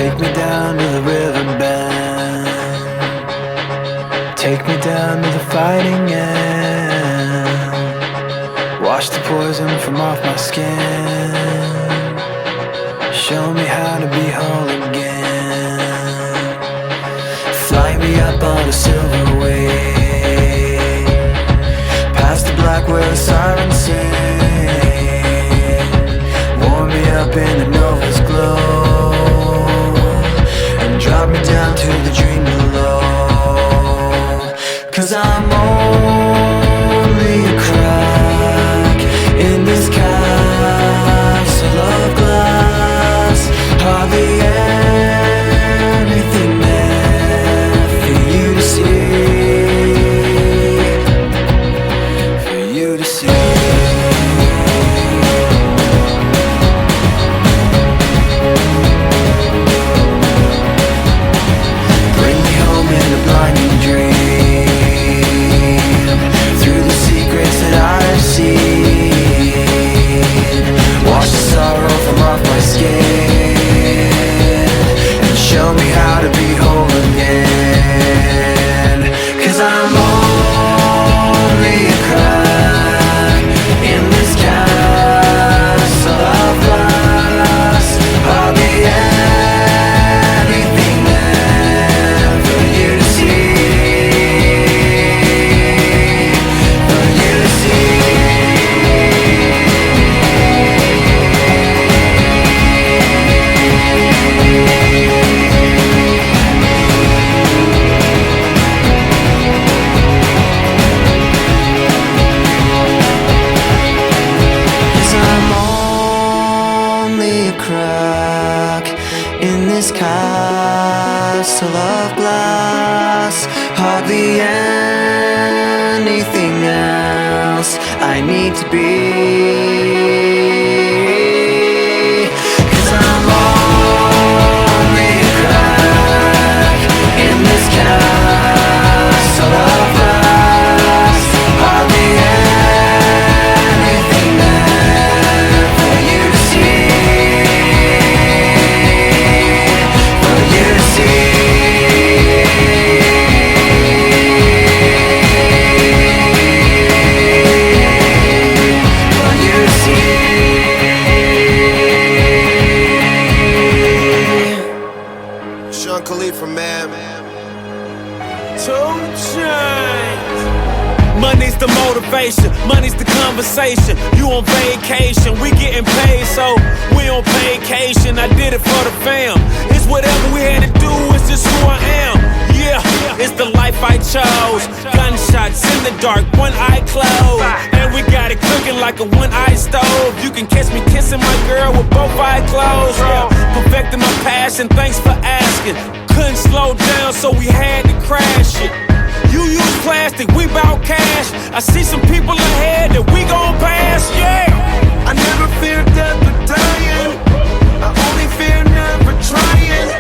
Take me down to the riverbend. Take me down to the fighting end. Wash the poison from off my skin. Show me how to be whole again. Fly me up on a silver wave, past the black where the sirens sing. Warm me up in the nova's glow, and drop me down to the dream below. 'Cause I'm only a crack in this castle of glass. Hardly anything there for you to see, for you to see. Bring me home in a blinding dream, through the secrets that I've seen. Wash the sorrow from off my skin, and show me how to be whole again. 'Cause I'm only a crack in this castle of glass. Hardly anything there for you to see, for you to see. Crack in this castle of glass. Hardly anything else I need to be. 'Cause I'm only a crack in this castle of glass. Hardly anything there for you to see. Sean Khalifa, man. 2 Chainz. Money's the motivation, money's the conversation. You on vacation, we getting paid, so we on vacation. I did it for the fam. It's whatever we had to do, it's just who I am. Yeah, it's the life I chose. Gunshots in the dark, one eye closed, and we got it cooking like a one-eye stove. You can catch me kissing my girl with both eyes closed. Yeah, perfecting my passion, thanks for asking. Couldn't slow down, so we had to crash it. You use plastic, we bout cash. I see some people ahead that we gon' pass, yeah. I never fear death or dying, I only fear never trying.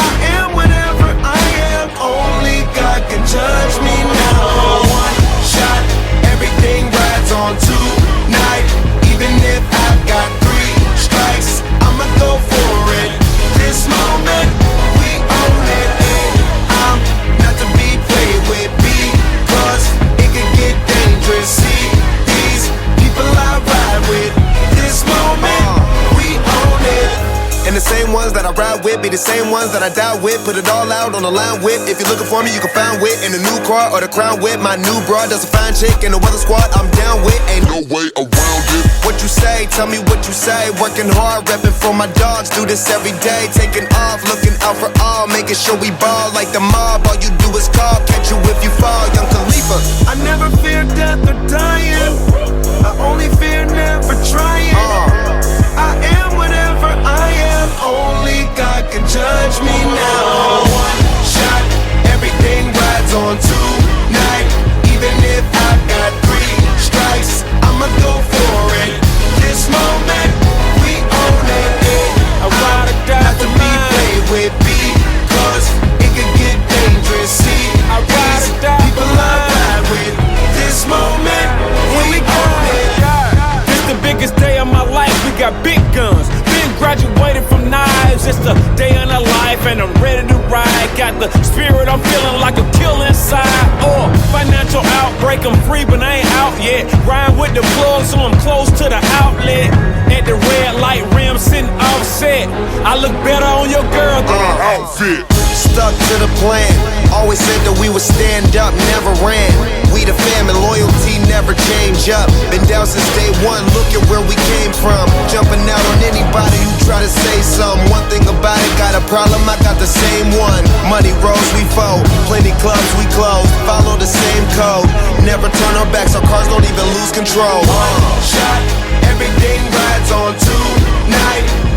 I am whatever I am, only God can judge me now. One shot, everything rides on tonight. Even if I've got 3 strikes, I'ma go for it. This moment, we own it, and I'm not to be played with, because it could get dangerous. See, these people I ride with, this moment, we own it. And the same ones that I ride with be the same ones that I die with. Put it all out on the line with. If you're looking for me, you can find wit in the new car or the crown with. My new broad does a fine chick in the weather squad. I'm down with, ain't no way around it. What you say? Tell me what you say. Working hard, repping for my dogs. Do this every day. Taking off, looking out for all, making sure we ball like the mob. All you do is call, catch you if you fall. Young Khalifa. I never fear death or dying, I only fear never trying. I am whatever I am, only God can judge me now. One shot, everything rides on tonight. Even if I've got 3 strikes, I'ma go for it. This moment, we own it. I ride or die not to for be mine. played with, because it could get dangerous. See, I ride or die people for I mine. ride with, this moment, we Here we go. own it. This the biggest day of my life, we got big guns. life and I'm ready to ride. Got the spirit, I'm feeling like a kill inside. Or financial outbreak, I'm free but I ain't out yet. Ride with the plug so I'm close to the outlet. At the red light rim sitting offset. I look better on your girl than your outfit. Stuck to the plan, always said that we would stand up, never ran. We the fam and loyalty never change up. Been down since day one, look at where we came from. Jumping out on anybody who try to say something. One thing about it, got a problem, I got the same one. Money rolls, we fold, plenty clubs, we close. Follow the same code, never turn our backs, our cars don't even lose control. Shot, everything rides on tonight.